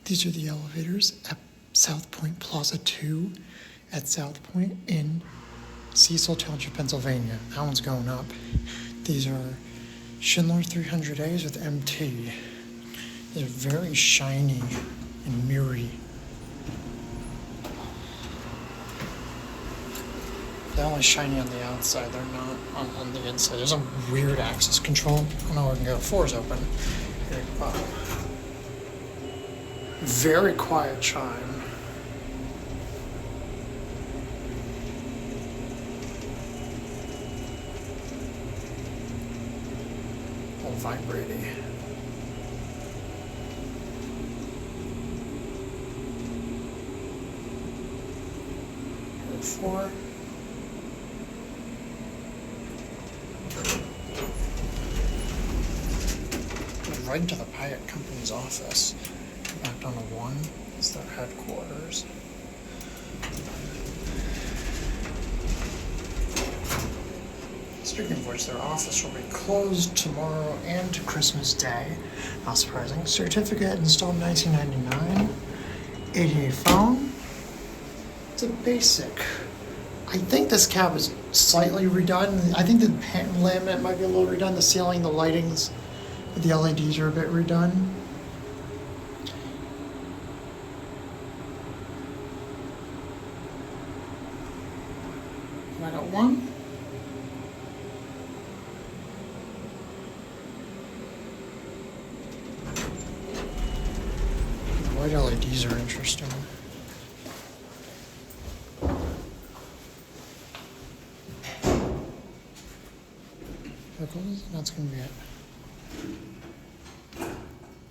These are the elevators at Southpointe Plaza 2 at Southpointe in Cecil Township, Pennsylvania. That one's going up. These are Schindler 300As with MT. They're very shiny and mirrory. They're only shiny on the outside, they're not on the inside. There's a weird access control. I don't know where we can go. 4 is open. Here, very quiet chime. All vibrating. Here, 4. Right into the Pyatt Company's office. Back on a 1. It's their headquarters. Speaking of which, their office will be closed tomorrow and Christmas Day. Not surprising. Certificate installed 1999. 88 phone. It's a basic. I think this cab is slightly redone. I think the paint laminate might be a little redone. The ceiling, the lightings, the LEDs are a bit redone. Right at 1. White LEDs are interesting. That's going to be it.